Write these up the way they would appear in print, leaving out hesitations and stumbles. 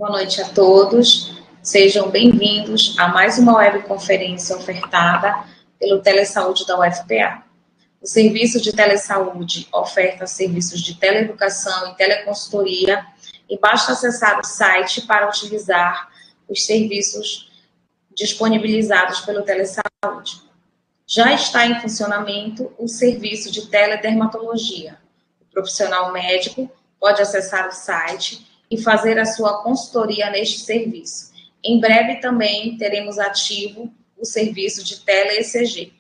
Boa noite a todos. Sejam bem-vindos a mais uma webconferência ofertada pelo Telesaúde da UFPA. O Serviço de Telesaúde oferta serviços de teleeducação e teleconsultoria e basta acessar o site para utilizar os serviços disponibilizados pelo Telesaúde. Já está em funcionamento o serviço de teledermatologia. O profissional médico pode acessar o site e fazer a sua consultoria neste serviço. Em breve também teremos ativo o serviço de tele-ECG.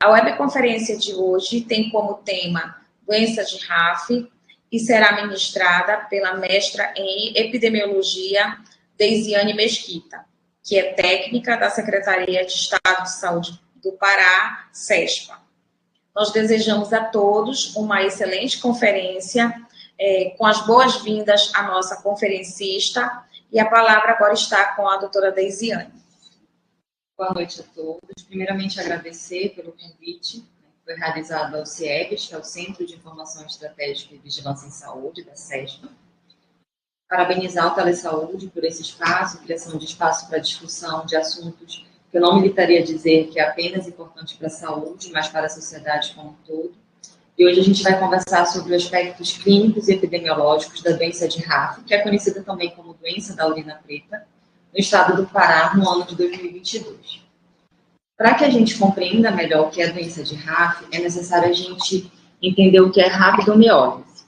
A webconferência de hoje tem como tema doença de RAF e será ministrada pela mestra em epidemiologia Deisiane Mesquita, que é técnica da Secretaria de Estado de Saúde do Pará, SESPA. Nós desejamos a todos uma excelente conferência, com as boas-vindas à nossa conferencista, e a palavra agora está com a doutora Deisiane. Boa noite a todos. Primeiramente, agradecer pelo convite que foi realizado ao CIEBS, que é o Centro de Informação Estratégica e Vigilância em Saúde, da SESPA. Parabenizar o Telesaúde por esse espaço, criação de espaço para discussão de assuntos que eu não me limitaria a dizer que é apenas importante para a saúde, mas para a sociedade como um todo. E hoje a gente vai conversar sobre os aspectos clínicos e epidemiológicos da doença de RAF, que é conhecida também como doença da urina preta, no estado do Pará, no ano de 2022. Para que a gente compreenda melhor o que é a doença de RAF, é necessário a gente entender o que é rabdomiólise.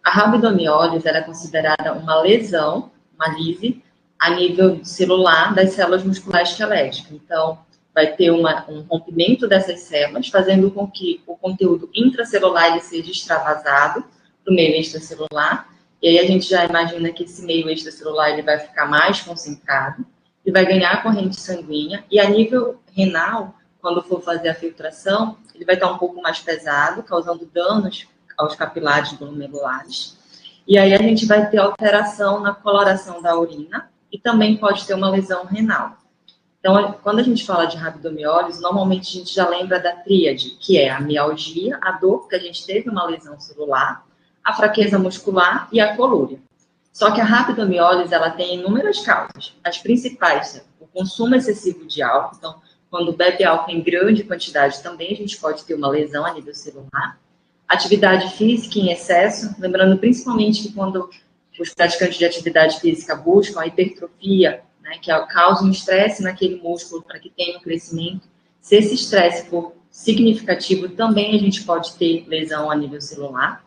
A rabdomiólise era considerada uma lesão, uma lise, a nível celular das células musculares esqueléticas. Então, vai ter um rompimento dessas células, fazendo com que o conteúdo intracelular ele seja extravasado para o meio extracelular. E aí a gente já imagina que esse meio extracelular ele vai ficar mais concentrado e vai ganhar corrente sanguínea. E a nível renal, quando for fazer a filtração, ele vai estar um pouco mais pesado, causando danos aos capilares glomerulares. E aí a gente vai ter alteração na coloração da urina e também pode ter uma lesão renal. Então, quando a gente fala de rabdomiólise, normalmente a gente já lembra da tríade, que é a mialgia, a dor, porque a gente teve uma lesão celular, a fraqueza muscular e a colúria. Só que a rabdomiólise, ela tem inúmeras causas. As principais são o consumo excessivo de álcool. Então, quando bebe álcool em grande quantidade, também a gente pode ter uma lesão a nível celular. Atividade física em excesso, lembrando principalmente que quando os praticantes de atividade física buscam a hipertrofia, né, que causa um estresse naquele músculo para que tenha um crescimento. Se esse estresse for significativo, também a gente pode ter lesão a nível celular.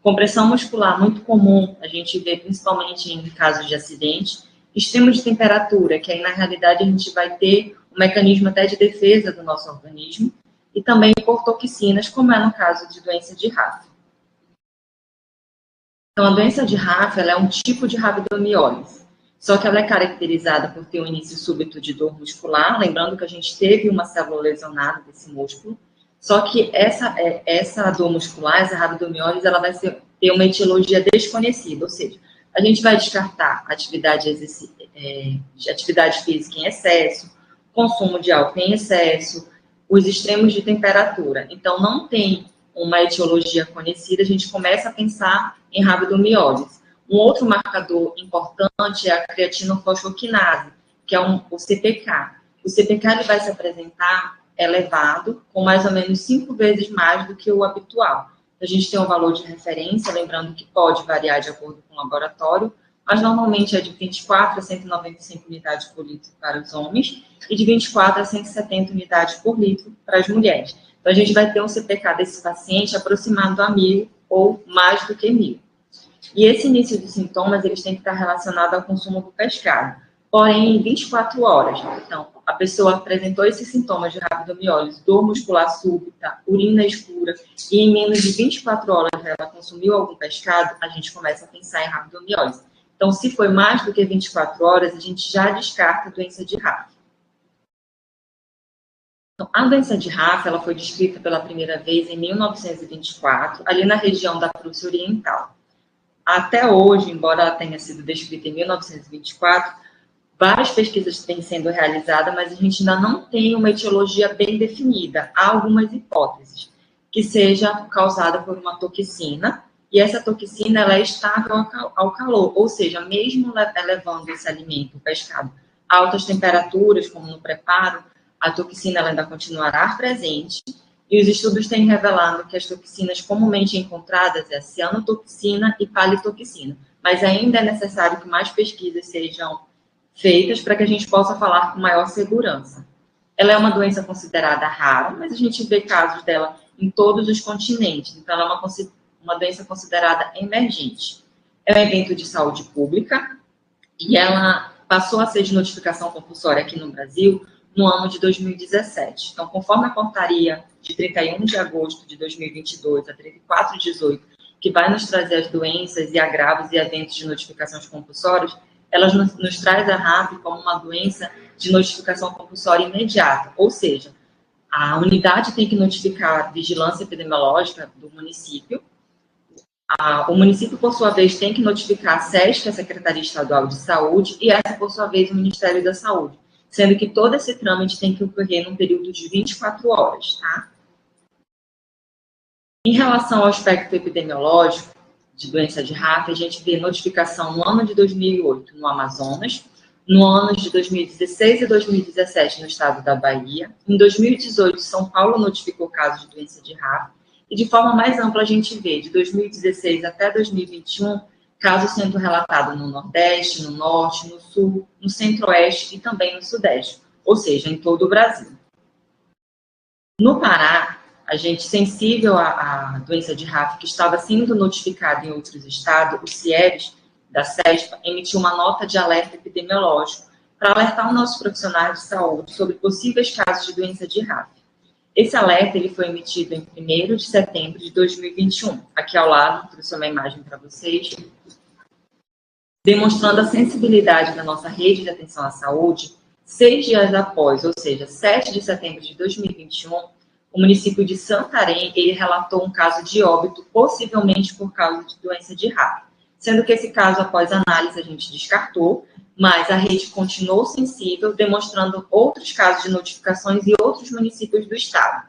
Compressão muscular, muito comum, a gente vê principalmente em casos de acidente. Extremo de temperatura, que aí na realidade a gente vai ter um mecanismo até de defesa do nosso organismo. E também por toxinas, como é no caso de doença de RAF. Então, a doença de RAF ela é um tipo de rabdomiólise. Só que ela é caracterizada por ter um início súbito de dor muscular, lembrando que a gente teve uma célula lesionada desse músculo, só que essa dor muscular, essa rabdomiólise, ela vai ter uma etiologia desconhecida, ou seja, a gente vai descartar atividade física em excesso, consumo de álcool em excesso, os extremos de temperatura. Então, não tem uma etiologia conhecida, a gente começa a pensar em rabdomiólise. Um outro marcador importante é a creatinofosfoquinase, que é o CPK. O CPK ele vai se apresentar elevado, com mais ou menos 5 vezes mais do que o habitual. A gente tem um valor de referência, lembrando que pode variar de acordo com o laboratório, mas normalmente é de 24 a 195 unidades por litro para os homens e de 24 a 170 unidades por litro para as mulheres. Então, a gente vai ter um CPK desse paciente aproximado a 1.000 ou mais do que 1.000. E esse início de sintomas, eles têm que estar relacionados ao consumo do pescado. Porém, em 24 horas, então, a pessoa apresentou esses sintomas de rabdomiólise, dor muscular súbita, urina escura, e em menos de 24 horas ela consumiu algum pescado, a gente começa a pensar em rabdomiólise. Então, se foi mais do que 24 horas, a gente já descarta a doença de RAF. Então, a doença de RAF, ela foi descrita pela primeira vez em 1924, ali na região da Prússia Oriental. Até hoje, embora ela tenha sido descrita em 1924, várias pesquisas têm sendo realizadas, mas a gente ainda não tem uma etiologia bem definida. Há algumas hipóteses, que seja causada por uma toxina e essa toxina ela é estável ao calor, ou seja, mesmo levando esse alimento, o pescado, a altas temperaturas, como no preparo, a toxina ela ainda continuará presente, e os estudos têm revelado que as toxinas comumente encontradas é a cianotoxina e palitoxina, mas ainda é necessário que mais pesquisas sejam feitas para que a gente possa falar com maior segurança. Ela é uma doença considerada rara, mas a gente vê casos dela em todos os continentes, então ela é uma doença considerada emergente. É um evento de saúde pública e ela passou a ser de notificação compulsória aqui no Brasil no ano de 2017. Então, conforme a portaria de 31 de agosto de 2022 a 34/18, que vai nos trazer as doenças e agravos e eventos de notificações compulsórias, ela nos traz a RAP como uma doença de notificação compulsória imediata, ou seja, a unidade tem que notificar a vigilância epidemiológica do município, o município, por sua vez, tem que notificar a SESC, que é a Secretaria Estadual de Saúde, e essa, por sua vez, o Ministério da Saúde, sendo que todo esse trâmite tem que ocorrer num período de 24 horas, tá? Em relação ao aspecto epidemiológico de doença de RAF, a gente vê notificação no ano de 2008 no Amazonas, no ano de 2016 e 2017 no estado da Bahia. Em 2018, São Paulo notificou casos de doença de RAF. E de forma mais ampla, a gente vê, de 2016 até 2021, casos sendo relatados no Nordeste, no Norte, no Sul, no Centro-Oeste e também no Sudeste, ou seja, em todo o Brasil. No Pará, a gente, sensível à doença de RAF, que estava sendo notificada em outros estados, o CIEBS, da CESPA, emitiu uma nota de alerta epidemiológico para alertar os nossos profissionais de saúde sobre possíveis casos de doença de RAF. Esse alerta ele foi emitido em 1º de setembro de 2021. Aqui ao lado, trouxe uma imagem para vocês, demonstrando a sensibilidade da nossa rede de atenção à saúde, 6 dias após, ou seja, 7 de setembro de 2021, o município de Santarém, ele relatou um caso de óbito, possivelmente por causa de doença de RAF, sendo que esse caso, após análise, a gente descartou, mas a rede continuou sensível, demonstrando outros casos de notificações em outros municípios do estado.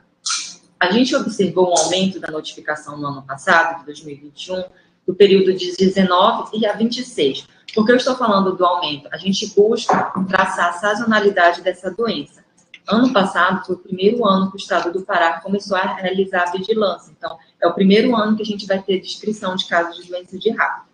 A gente observou um aumento da notificação no ano passado, de 2021, do período de 19 e a 26. Por que eu estou falando do aumento? A gente busca traçar a sazonalidade dessa doença. Ano passado foi o primeiro ano que o estado do Pará começou a realizar a vigilância. Então, é o primeiro ano que a gente vai ter descrição de casos de doença de RAF.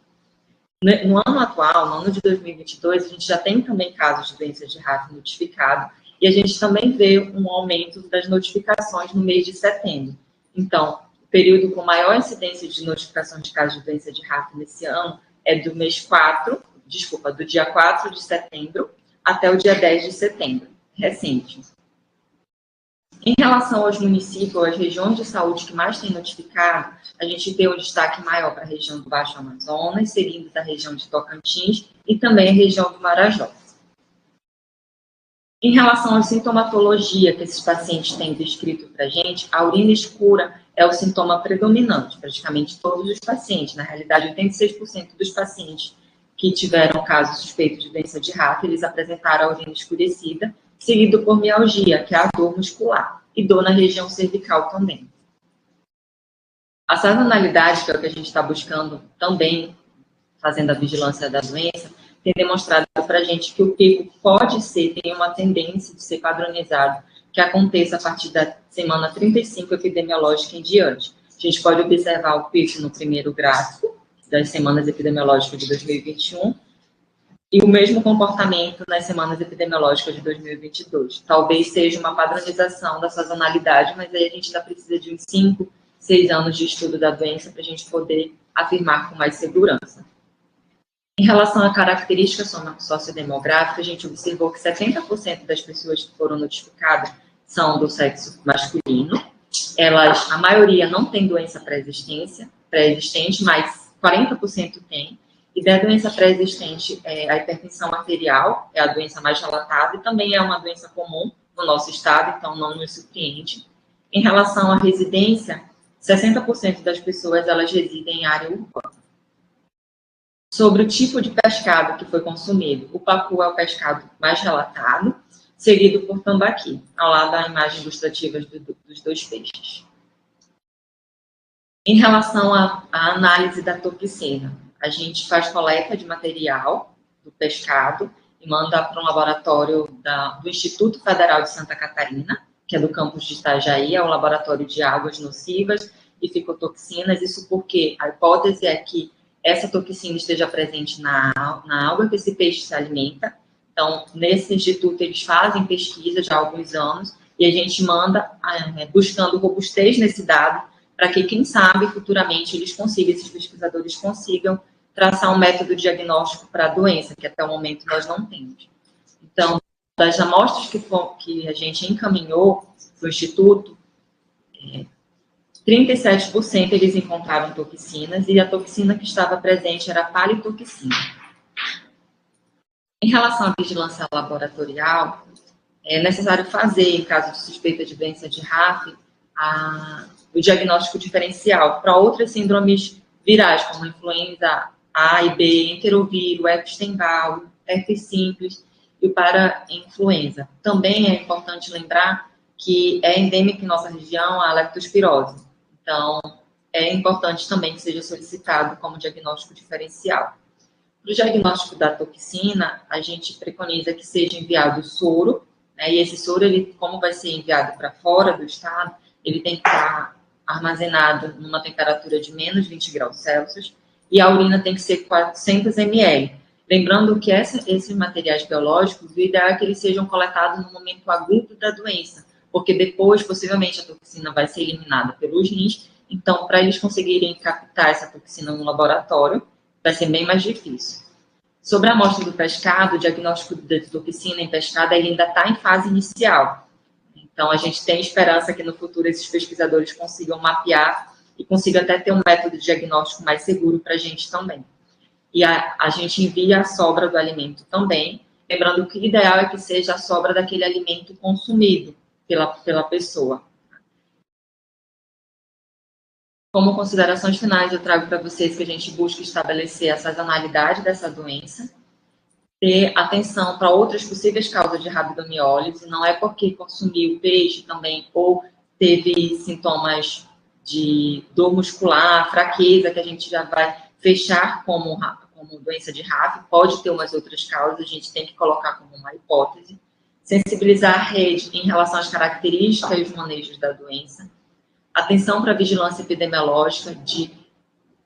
No ano atual, no ano de 2022, a gente já tem também casos de doença de RAF notificados e a gente também vê um aumento das notificações no mês de setembro. Então, o período com maior incidência de notificação de casos de doença de RAF nesse ano é do do dia 4 de setembro até o dia 10 de setembro, recente. Em relação aos municípios, às regiões de saúde que mais têm notificado, a gente vê um destaque maior para a região do Baixo Amazonas, seguindo da região de Tocantins e também a região do Marajó. Em relação à sintomatologia que esses pacientes têm descrito para a gente, a urina escura é o sintoma predominante, praticamente todos os pacientes. Na realidade, 86% dos pacientes que tiveram caso suspeito de doença de RAF, eles apresentaram a urina escurecida, seguido por mialgia, que é a dor muscular, e dor na região cervical também. A sazonalidade, que é o que a gente está buscando também, fazendo a vigilância da doença, tem demonstrado para a gente que o pico tem uma tendência de ser padronizado, que aconteça a partir da semana 35 epidemiológica em diante. A gente pode observar o pico no primeiro gráfico das semanas epidemiológicas de 2021, e o mesmo comportamento nas semanas epidemiológicas de 2022. Talvez seja uma padronização da sazonalidade, mas aí a gente ainda precisa de uns 5, 6 anos de estudo da doença para a gente poder afirmar com mais segurança. Em relação à característica sociodemográfica, a gente observou que 70% das pessoas que foram notificadas são do sexo masculino. A maioria não tem doença pré-existente, mas 40% tem. E da doença pré-existente, a hipertensão arterial é a doença mais relatada e também é uma doença comum no nosso estado, então não nos surpreende. Em relação à residência, 60% das pessoas elas residem em área urbana. Sobre o tipo de pescado que foi consumido, o pacu é o pescado mais relatado, seguido por tambaqui, ao lado da imagem ilustrativa dos dois peixes. Em relação à análise da toxina, a gente faz coleta de material do pescado e manda para um laboratório do Instituto Federal de Santa Catarina, que é do campus de Itajaí, é o laboratório de águas nocivas e ficotoxinas. Isso porque a hipótese é que essa toxina esteja presente na água que esse peixe se alimenta. Então, nesse instituto, eles fazem pesquisa já há alguns anos e a gente manda buscando robustez nesse dado para que, quem sabe, futuramente esses pesquisadores consigam traçar um método diagnóstico para a doença, que até o momento nós não temos. Então, das amostras que a gente encaminhou para o Instituto, 37% eles encontraram toxinas e a toxina que estava presente era a palitoxina. Em relação à vigilância laboratorial, é necessário fazer, em caso de suspeita de doença de RAF, o diagnóstico diferencial para outras síndromes virais, como influenza A e B, enterovírus, Epstein-Barr, herpes simples e o para-influenza. Também é importante lembrar que é endêmica em nossa região a leptospirose. Então, é importante também que seja solicitado como diagnóstico diferencial. Para o diagnóstico da toxina, a gente preconiza que seja enviado soro, né, e esse soro, como vai ser enviado para fora do estado, ele tem que estar armazenado numa temperatura de menos 20 graus Celsius e a urina tem que ser 400 ml. Lembrando que esses materiais biológicos, o ideal é que eles sejam coletados no momento agudo da doença, porque depois, possivelmente, a toxina vai ser eliminada pelos rins, então, para eles conseguirem captar essa toxina no laboratório, vai ser bem mais difícil. Sobre a amostra do pescado, o diagnóstico de toxina em pescado ainda está em fase inicial. Então, a gente tem esperança que no futuro esses pesquisadores consigam mapear e consigam até ter um método de diagnóstico mais seguro para a gente também. E a gente envia a sobra do alimento também, lembrando que o ideal é que seja a sobra daquele alimento consumido pela pessoa. Como considerações finais, eu trago para vocês que a gente busca estabelecer a sazonalidade dessa doença, ter atenção para outras possíveis causas de rabdomiólise, não é porque consumiu peixe também ou teve sintomas de dor muscular, fraqueza, que a gente já vai fechar como doença de RAF, pode ter umas outras causas, a gente tem que colocar como uma hipótese. Sensibilizar a rede em relação às características e os manejos da doença. Atenção para a vigilância epidemiológica, de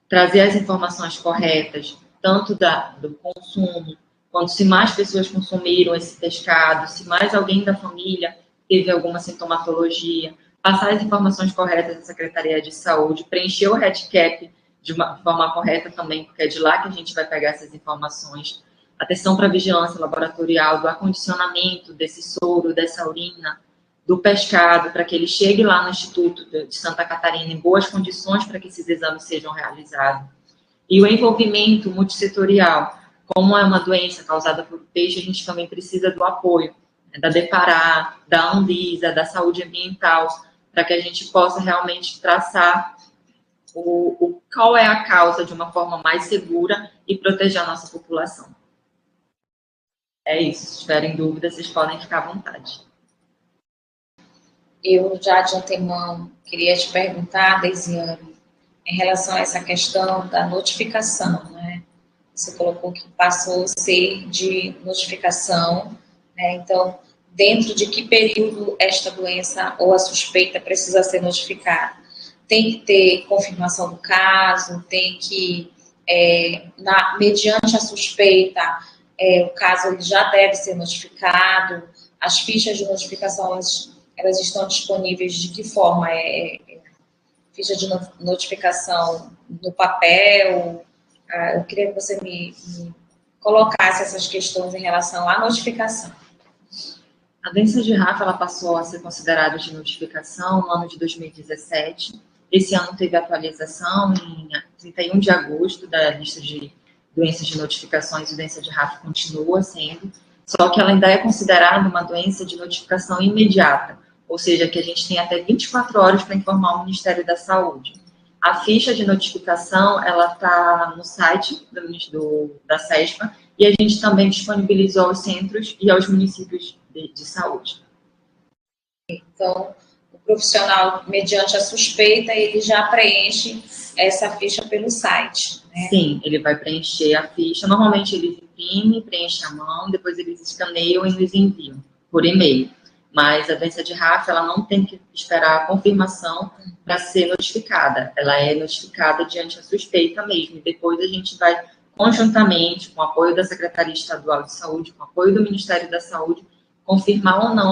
trazer as informações corretas, tanto do consumo, quanto se mais pessoas consumiram esse pescado, se mais alguém da família teve alguma sintomatologia, passar as informações corretas da Secretaria de Saúde, preencher o REDCap de uma forma correta também, porque é de lá que a gente vai pegar essas informações. Atenção para a vigilância laboratorial, do acondicionamento desse soro, dessa urina, do pescado, para que ele chegue lá no Instituto de Santa Catarina em boas condições para que esses exames sejam realizados. E o envolvimento multissetorial, como é uma doença causada por peixe, a gente também precisa do apoio, né, da DEPARÁ, da Anvisa, da saúde ambiental, para que a gente possa realmente traçar qual é a causa de uma forma mais segura e proteger a nossa população. É isso. Se tiverem dúvidas, vocês podem ficar à vontade. Eu já de antemão queria te perguntar, Deisiane, em relação a essa questão da notificação, né? Você colocou que passou a ser de notificação, né? Então, dentro de que período esta doença ou a suspeita precisa ser notificada? Tem que ter confirmação do caso, tem que, mediante a suspeita, o caso ele já deve ser notificado, as fichas de notificação, elas estão disponíveis de que forma? Ficha de notificação no papel? Eu queria que você me colocasse essas questões em relação à notificação. A doença de RAF, ela passou a ser considerada de notificação no ano de 2017. Esse ano teve atualização em 31 de agosto da lista de doenças de notificações, e doença de RAF continua sendo, só que ela ainda é considerada uma doença de notificação imediata, ou seja, que a gente tem até 24 horas para informar o Ministério da Saúde. A ficha de notificação, ela está no site da CESPA, e a gente também disponibilizou aos centros e aos municípios de saúde. Então, o profissional, mediante a suspeita, ele já preenche essa ficha pelo site, né? Sim, ele vai preencher a ficha. Normalmente eles imprimem, preenchem a mão, depois eles escaneiam e nos enviam por e-mail. Mas a doença de Raf, ela não tem que esperar a confirmação para ser notificada. Ela é notificada diante da suspeita mesmo. E depois a gente vai, conjuntamente, com o apoio da Secretaria Estadual de Saúde, com o apoio do Ministério da Saúde, confirmar ou não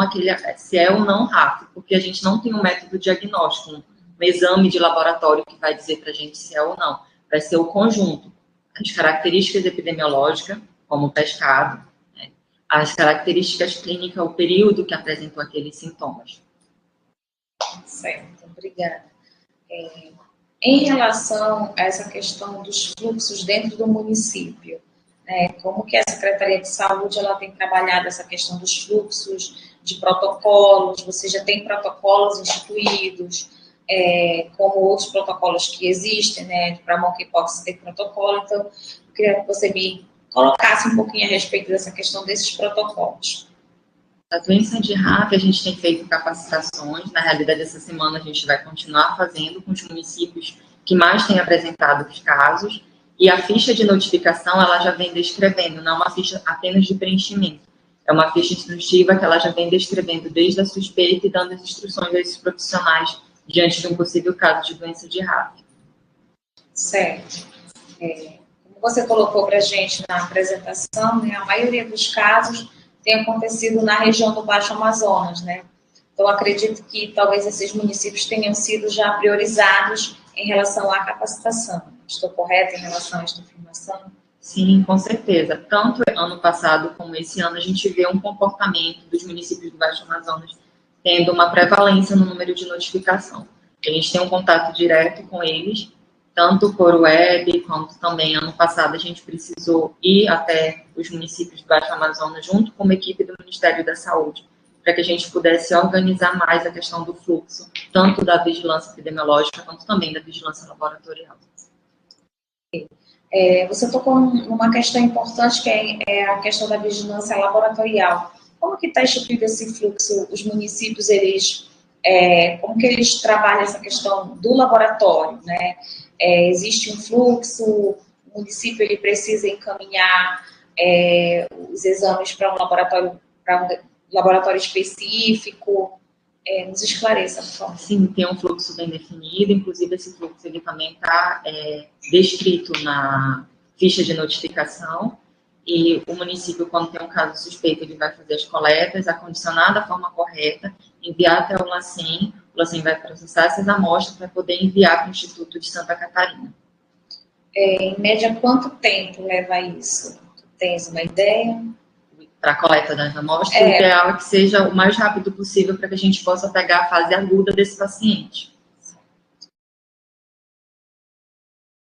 se é ou não Raf, porque a gente não tem um método diagnóstico, um exame de laboratório que vai dizer para a gente se é ou não. Vai ser o conjunto, as características epidemiológicas, como o pescado, né, as características clínicas, o período que apresentou aqueles sintomas. Certo, obrigada. Em relação a essa questão dos fluxos dentro do município, né, como que a Secretaria de Saúde ela tem trabalhado essa questão dos fluxos, de protocolos? Você já tem protocolos instituídos, como outros protocolos que existem, né, para monkeypox ter protocolo. Então, eu queria que você me colocasse um pouquinho a respeito dessa questão desses protocolos. A doença de Raf, a gente tem feito capacitações. Na realidade, essa semana a gente vai continuar fazendo com os municípios que mais têm apresentado os casos. E a ficha de notificação, ela já vem descrevendo, não é uma ficha apenas de preenchimento. É uma ficha instrutiva que ela já vem descrevendo desde a suspeita e dando as instruções a esses profissionais diante de um possível caso de doença de Raf. Certo. Como você colocou para a gente na apresentação, né, a maioria dos casos tem acontecido na região do Baixo Amazonas, né? Então, acredito que talvez esses municípios tenham sido já priorizados em relação à capacitação. Estou correta em relação a esta afirmação? Sim, com certeza. Tanto ano passado como esse ano, a gente vê um comportamento dos municípios do Baixo Amazonas tendo uma prevalência no número de notificação. A gente tem um contato direto com eles, tanto por web, quanto também ano passado a gente precisou ir até os municípios do Baixo Amazonas, junto com uma equipe do Ministério da Saúde, para que a gente pudesse organizar mais a questão do fluxo, tanto da vigilância epidemiológica, quanto também da vigilância laboratorial. Você tocou numa questão importante, que é a questão da vigilância laboratorial. Como que está instituído esse fluxo? Os municípios, como que eles trabalham essa questão do laboratório, né? Existe um fluxo, o município ele precisa encaminhar os exames para um laboratório específico. Nos esclareça, por favor. Sim, tem um fluxo bem definido, inclusive esse fluxo ele também está descrito na ficha de notificação, e o município, quando tem um caso suspeito, ele vai fazer as coletas, acondicionar da forma correta, enviar até o LACEN vai processar essas amostras para poder enviar para o Instituto de Santa Catarina. Em média, quanto tempo leva isso? Tu tens uma ideia? Para a coleta das amostras, o ideal é que seja o mais rápido possível para que a gente possa pegar a fase aguda desse paciente.